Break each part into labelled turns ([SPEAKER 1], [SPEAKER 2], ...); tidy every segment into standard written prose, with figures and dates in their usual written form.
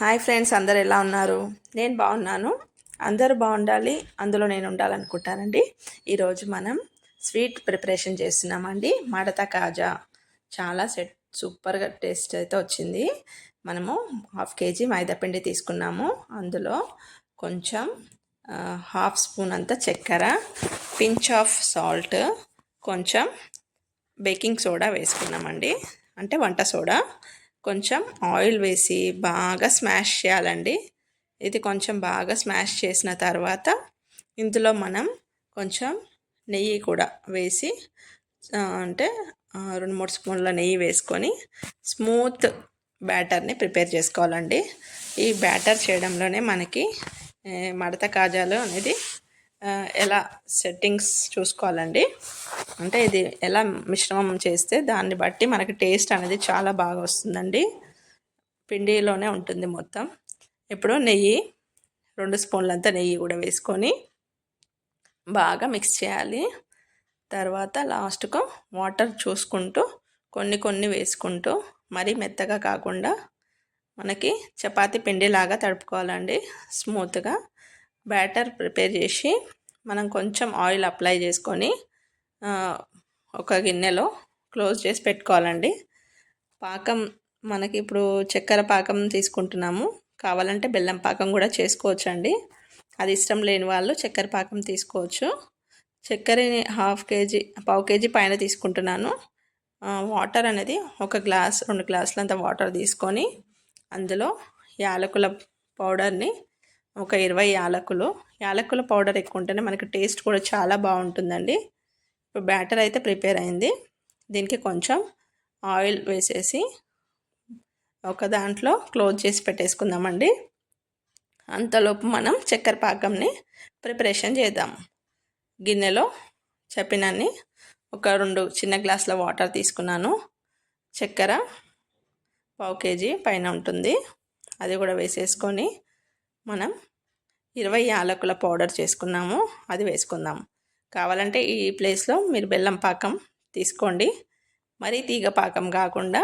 [SPEAKER 1] Hi friends, అందరు ఎలా ఉన్నారు? నేను బాగున్నాను. అందరూ బాగుండాలి, అందులో నేను ఉండాలనుకుంటానండి. ఈరోజు మనం స్వీట్ ప్రిపరేషన్ చేస్తున్నామండి. మడత కాజా చాలా సూపర్గా టేస్ట్ అయితే వచ్చింది. మనము 1/2 కేజీ మైదాపిండి తీసుకున్నాము. అందులో కొంచెం 1/2 స్పూన్ అంత చక్కెర, పించ్ ఆఫ్ సాల్ట్, కొంచెం బేకింగ్ సోడా వేసుకున్నామండి, అంటే వంట సోడా. కొంచెం ఆయిల్ వేసి బాగా స్మాష్ చేయాలండి. ఇది కొంచెం బాగా స్మాష్ చేసిన తర్వాత ఇందులో మనం కొంచెం నెయ్యి కూడా వేసి, అంటే 2-3 స్పూన్ల నెయ్యి వేసుకొని స్మూత్ బ్యాటర్ని ప్రిపేర్ చేసుకోవాలండి. ఈ బ్యాటర్ చేయడంలోనే మనకి మడత కాజాలు అనేది ఎలా సెట్టింగ్స్ చూసుకోవాలండి. అంటే ఇది ఎలా మిశ్రమం చేస్తే దాన్ని బట్టి మనకి టేస్ట్ అనేది చాలా బాగా వస్తుందండి. పిండిలోనే ఉంటుంది మొత్తం. ఇప్పుడు నెయ్యి 2 స్పూన్లంతా నెయ్యి కూడా వేసుకొని బాగా మిక్స్ చేయాలి. తర్వాత లాస్ట్కు వాటర్ చూసుకుంటూ కొన్ని వేసుకుంటూ, మరీ మెత్తగా కాకుండా మనకి చపాతీ పిండిలాగా తడుపుకోవాలండి. స్మూత్గా బ్యాటర్ ప్రిపేర్ చేసి మనం కొంచెం ఆయిల్ అప్లై చేసుకొని ఒక గిన్నెలో క్లోజ్ చేసి పెట్టుకోవాలండి. పాకం మనకి ఇప్పుడు చక్కెర పాకం తీసుకుంటున్నాము, కావాలంటే బెల్లం పాకం కూడా చేసుకోవచ్చండి. అది ఇష్టం లేని వాళ్ళు చక్కెర పాకం తీసుకోవచ్చు. చక్కెరని 1/2 కేజీ, 1/4 కేజీ పైన తీసుకుంటున్నాను. వాటర్ అనేది 1 గ్లాస్ 2 గ్లాసులంత వాటర్ తీసుకొని అందులో యాలకుల పౌడర్ని ఒక 20 యాలకుల పౌడర్ ఎక్కువ ఉంటేనే మనకి టేస్ట్ కూడా చాలా బాగుంటుందండి. ఇప్పుడు బ్యాటర్ అయితే ప్రిపేర్ అయింది. దీనికి కొంచెం ఆయిల్ వేసేసి ఒక దాంట్లో క్లోజ్ చేసి పెట్టేసుకుందామండి. అంతలోపు మనం చక్కెర పాకంని ప్రిపరేషన్ చేద్దాం. గిన్నెలో చెప్పినన్ని ఒక 2 చిన్న గ్లాసుల వాటర్ తీసుకున్నాను. చక్కెర 1/4 కేజీ పైన ఉంటుంది, అది కూడా వేసేసుకొని మనం 20 యాలకుల పౌడర్ చేసుకున్నాము, అది వేసుకుందాం. కావాలంటే ఈ ప్లేస్లో మీరు బెల్లం పాకం తీసుకోండి. మరీ తీగ పాకం కాకుండా,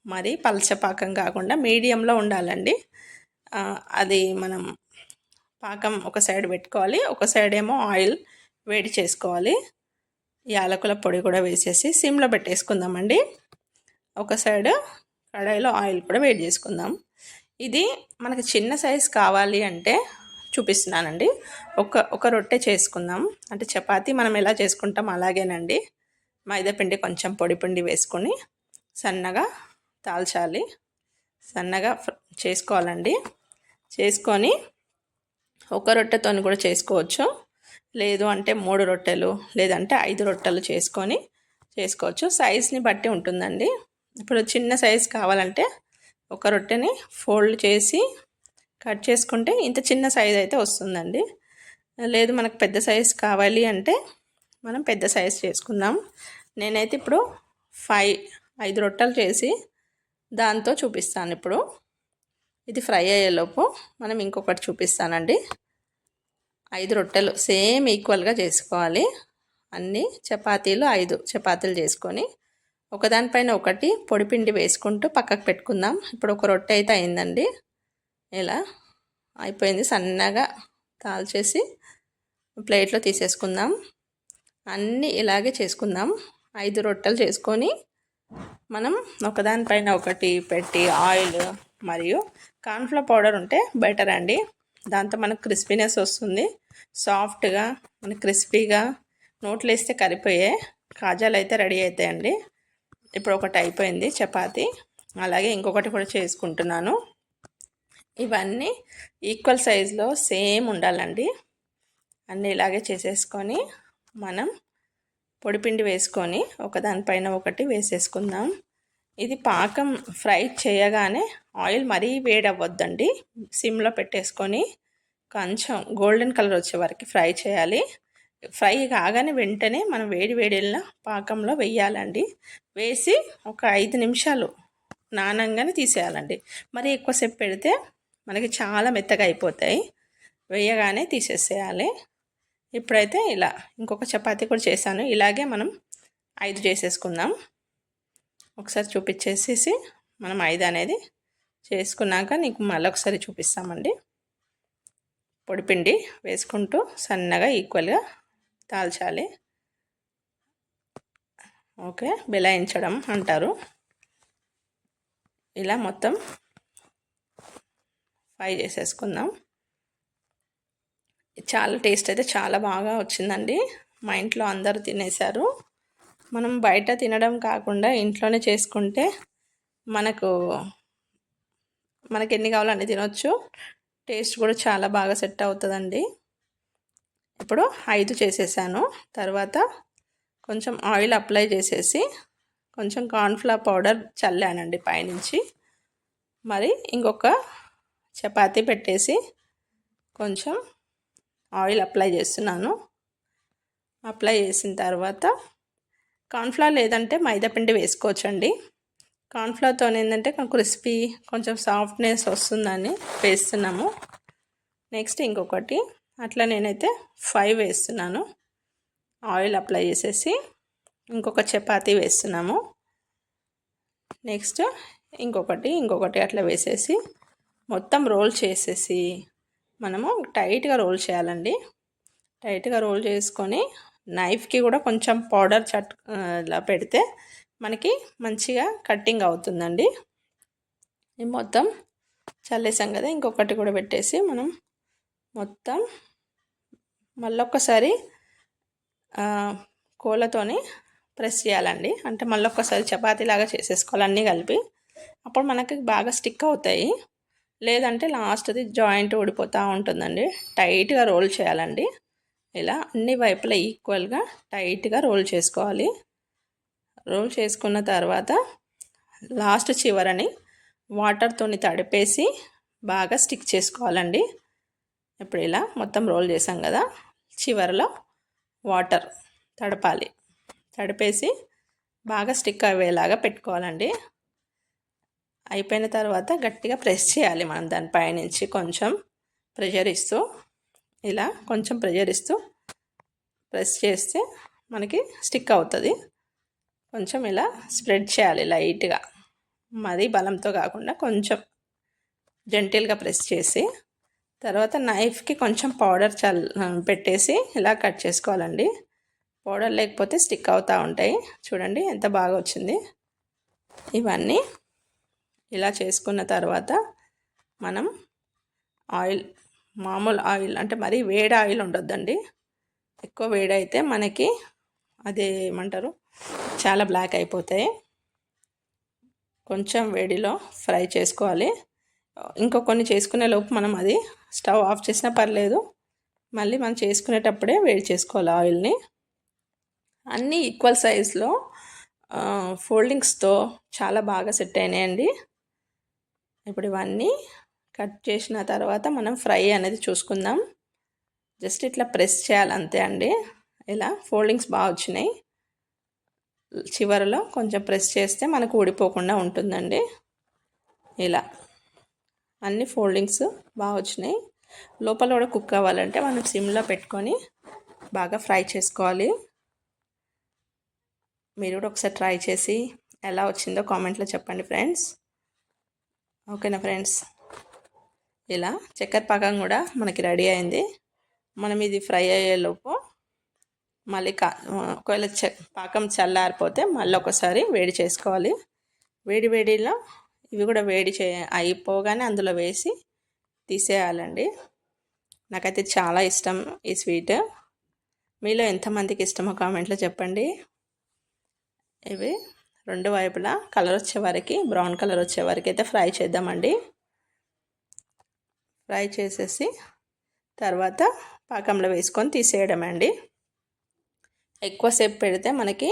[SPEAKER 1] మరీ పల్చ పాకం కాకుండా మీడియంలో ఉండాలండి. అది మనం పాకం ఒక సైడ్ పెట్టుకోవాలి, ఒక సైడ్ ఏమో ఆయిల్ వేడి చేసుకోవాలి. యాలకుల పొడి కూడా వేసేసి సిమ్లో పెట్టేసుకుందామండి. ఒక సైడ్ కడాయిలో ఆయిల్ కూడా వేడి చేసుకుందాం. ఇది మనకి చిన్న సైజ్ కావాలి అంటే చూపిస్తున్నానండి. ఒక రొట్టె చేసుకుందాం, అంటే చపాతీ మనం ఎలా చేసుకుంటాం అలాగేనండి. మైదాపిండి కొంచెం పొడి పిండి వేసుకొని సన్నగా తాల్చాలి, సన్నగా చేసుకోవాలండి. చేసుకొని ఒక రొట్టెతో కూడా చేసుకోవచ్చు, లేదు అంటే 3 రొట్టెలు, లేదంటే 5 రొట్టెలు చేసుకోవచ్చు. సైజ్ని బట్టి ఉంటుందండి. ఇప్పుడు చిన్న సైజ్ కావాలంటే ఒక రొట్టెని ఫోల్డ్ చేసి కట్ చేసుకుంటే ఇంత చిన్న సైజ్ అయితే వస్తుందండి. లేదు మనకు పెద్ద సైజ్ కావాలి అంటే మనం పెద్ద సైజ్ చేసుకుందాం. నేనైతే ఇప్పుడు 5 రొట్టెలు చేసి దాంతో చూపిస్తాను. ఇప్పుడు ఇది ఫ్రై అయ్యేలోపు మనం ఇంకొకటి చూపిస్తానండి. 5 రొట్టెలు సేమ్ ఈక్వల్గా చేసుకోవాలి. అన్ని చపాతీలు 5 చపాతీలు చేసుకొని ఒకదానిపైన ఒకటి పొడిపిండి వేసుకుంటూ పక్కకు పెట్టుకుందాం. ఇప్పుడు ఒక రొట్టె అయితే అయిందండి, ఇలా అయిపోయింది. సన్నగా తాల్చేసి ప్లేట్లో తీసేసుకుందాం. అన్నీ ఇలాగే చేసుకుందాం. 5 రొట్టెలు చేసుకొని మనం ఒకదానిపైన ఒకటి పెట్టి ఆయిల్ మరియు కార్న్ఫ్లవర్ పౌడర్ ఉంటే బెటర్ అండి. దాంతో మనకు క్రిస్పీనెస్ వస్తుంది, సాఫ్ట్గా మనకు క్రిస్పీగా నోట్లో వేస్తే కరిపోయే కాజాలు అయితే రెడీ అవుతాయండి. ఇప్పుడు ఒకటి అయిపోయింది చపాతీ, అలాగే ఇంకొకటి కూడా చేసుకుంటున్నాను. ఇవన్నీ ఈక్వల్ సైజులో సేమ్ ఉండాలండి. అన్నీ ఇలాగే చేసేసుకొని మనం పొడిపిండి వేసుకొని ఒకదానిపైన ఒకటి వేసేసుకుందాం. ఇది పాకం ఫ్రై చేయగానే ఆయిల్ మరీ వేడవ్వద్దండి, సిమ్లో పెట్టేసుకొని కొంచెం గోల్డెన్ కలర్ వచ్చే వరకు ఫ్రై చేయాలి. ఫ్రై కాగానే వెంటనే మనం వేడిన పాకంలో వేయాలండి. వేసి ఒక 5 నిమిషాలు నానంగానే తీసేయాలండి. మరి ఎక్కువసేపు పెడితే మనకి చాలా మెత్తగా అయిపోతాయి, వేయగానే తీసేసేయాలి. ఇప్పుడైతే ఇలా ఇంకొక చపాతీ కూడా చేశాను. ఇలాగే మనం 5 చేసేసుకుందాం. ఒకసారి చూపించేసేసి మనం 5 అనేది చేసుకున్నాక నీకు మళ్ళొకసారి చూపిస్తామండి. పొడిపిండి వేసుకుంటూ సన్నగా ఈక్వల్గా తాల్చాలి. ఓకే, బెలాయించడం అంటారు. ఇలా మొత్తం ఫ్రై చేసేసుకుందాం. చాలా టేస్ట్ అయితే చాలా బాగా వచ్చిందండి. మా ఇంట్లో అందరూ తినేశారు. మనం బయట తినడం కాకుండా ఇంట్లోనే చేసుకుంటే మనకు ఎన్ని కావాలో అన్ని తినొచ్చు. టేస్ట్ కూడా చాలా బాగా సెట్ అవుతుందండి. ఇప్పుడు 5 చేసేసాను. తర్వాత కొంచెం ఆయిల్ అప్లై చేసేసి కొంచెం కార్న్ఫ్లవర్ పౌడర్ చల్లానండి పైనుంచి. మరి ఇంకొక చపాతీ పెట్టేసి కొంచెం ఆయిల్ అప్లై చేస్తున్నాను. అప్లై చేసిన తర్వాత కార్న్ఫ్లవర్ లేదంటే మైదాపిండి వేసుకోవచ్చండి. కార్న్ఫ్లవర్తో ఏంటంటే క్రిస్పీ కొంచెం సాఫ్ట్నెస్ వస్తుందని వేస్తున్నాము. నెక్స్ట్ ఇంకొకటి అట్లా నేనైతే 5 వేస్తున్నాను. ఆయిల్ అప్లై చేసేసి ఇంకొక చపాతీ వేస్తున్నాము. నెక్స్ట్ ఇంకొకటి అట్లా వేసేసి మొత్తం రోల్ చేసేసి మనము టైట్గా రోల్ చేయాలండి. టైట్గా రోల్ చేసుకొని నైఫ్కి కూడా కొంచెం పౌడర్ ఇలా పెడితే మనకి మంచిగా కట్టింగ్ అవుతుందండి. ఇది మొత్తం చల్లేసాం కదా, ఇంకొకటి కూడా పెట్టేసి మనం మొత్తం మళ్ళొక్కసారి కోళ్ళతోని ప్రెస్ చేయాలండి. అంటే మళ్ళొక్కసారి చపాతీలాగా చేసేసుకోవాలి అన్నీ కలిపి. అప్పుడు మనకి బాగా స్టిక్ అవుతాయి. లేదంటే లాస్ట్ది జాయింట్ ఊడిపోతూ ఉంటుందండి. టైట్గా రోల్ చేయాలండి. ఇలా అన్ని వైపులా ఈక్వల్గా టైట్గా రోల్ చేసుకోవాలి. రోల్ చేసుకున్న తర్వాత లాస్ట్ చివరని వాటర్తో తడిపేసి బాగా స్టిక్ చేసుకోవాలండి. ఇప్పుడు ఇలా మొత్తం రోల్ చేసాం కదా, చివరలో వాటర్ తడపాలి. తడిపేసి బాగా స్టిక్ అయ్యేలాగా పెట్టుకోవాలండి. అయిపోయిన తర్వాత గట్టిగా ప్రెస్ చేయాలి మనం దానిపైనుంచి కొంచెం ప్రెషర్ ఇస్తూ, ఇలా కొంచెం ప్రెషర్ ఇస్తూ ప్రెస్ చేస్తే మనకి స్టిక్ అవుతుంది. కొంచెం ఇలా స్ప్రెడ్ చేయాలి లైట్గా, మరీ బలంతో కాకుండా కొంచెం జెంటిల్గా ప్రెస్ చేసి తర్వాత నైఫ్కి కొంచెం పౌడర్ పెట్టేసి ఇలా కట్ చేసుకోవాలండి. పౌడర్ లేకపోతే స్టిక్ అవుతూ ఉంటాయి. చూడండి ఎంత బాగా వచ్చింది. ఇవన్నీ ఇలా చేసుకున్న తర్వాత మనం ఆయిల్, మామూలు ఆయిల్ అంటే మరీ వేడి ఆయిల్ ఉండొద్దండి. ఎక్కువ వేడైతే మనకి అదే ఏమంటారు చాలా బ్లాక్ అయిపోతాయి. కొంచెం వేడిలో ఫ్రై చేసుకోవాలి. కొన్ని చేసుకునే లోపు మనం అది స్టవ్ ఆఫ్ చేసినా పర్లేదు, మళ్ళీ మనం చేసుకునేటప్పుడే వేడి చేసుకోవాలి ఆయిల్ని. అన్నీ ఈక్వల్ సైజులో ఫోల్డింగ్స్తో చాలా బాగా సెట్ అయినాయండి. ఇప్పుడు ఇవన్నీ కట్ చేసిన తర్వాత మనం ఫ్రై అనేది చూసుకుందాం. జస్ట్ ఇట్లా ప్రెస్ చేయాలి అంతే అండి. ఇలా ఫోల్డింగ్స్ బాగా వచ్చినాయి. చివరిలో కొంచెం ప్రెస్ చేస్తే మనకు ఊడిపోకుండా ఉంటుందండి. ఇలా అన్ని ఫోల్డింగ్స్ బాగా వచ్చినాయి. లోపల కూడా కుక్ అవ్వాలంటే మనం సిమ్లో పెట్టుకొని బాగా ఫ్రై చేసుకోవాలి. మీరు కూడా ఒకసారి ట్రై చేసి ఎలా వచ్చిందో కామెంట్లో చెప్పండి ఫ్రెండ్స్. ఓకేనా ఫ్రెండ్స్, ఇలా చక్కెర పాకం కూడా మనకి రెడీ అయింది. మనం ఇది ఫ్రై అయ్యేలోపు మళ్ళీ ఒకవేళ పాకం చల్లారిపోతే మళ్ళీ ఒకసారి వేడి చేసుకోవాలి. వేడిలో ఇవి కూడా అయిపోగానే అందులో వేసి తీసేయాలండి. నాకైతే చాలా ఇష్టం ఈ స్వీట్. మీలో ఎంతమందికి ఇష్టమో కామెంట్లో చెప్పండి. ఇవి రెండు వైపులా కలర్ వచ్చే వరకు, బ్రౌన్ కలర్ వచ్చే వరకు అయితే ఫ్రై చేద్దామండి. ఫ్రై చేసేసి తర్వాత పాకంలో వేసుకొని తీసేయడం అండి. ఎక్కువసేపు పెడితే మనకి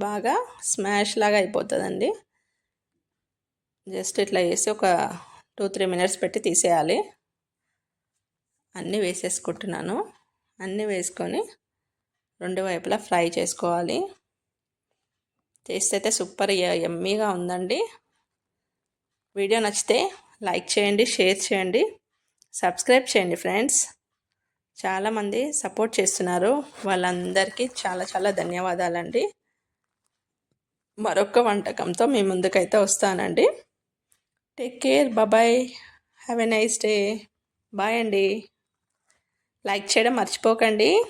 [SPEAKER 1] బాగా స్మాష్ లాగా అయిపోతుందండి. జస్ట్ ఇట్లా వేసి ఒక 2-3 మినిట్స్ పెట్టి తీసేయాలి. అన్నీ వేసేసుకుంటున్నాను. అన్నీ వేసుకొని రెండు వైపులా ఫ్రై చేసుకోవాలి. టేస్ట్ అయితే సూపర్ యమ్మీగా ఉందండి. వీడియో నచ్చితే లైక్ చేయండి, షేర్ చేయండి, సబ్స్క్రైబ్ చేయండి ఫ్రెండ్స్. చాలామంది సపోర్ట్ చేస్తున్నారు, వాళ్ళందరికీ చాలా చాలా ధన్యవాదాలండి. మరొక వంటకంతో మీ ముందుకైతే వస్తానండి. Take care, bye. Have a nice day. Bye అండి. లైక్ చేయడం మర్చిపోకండి.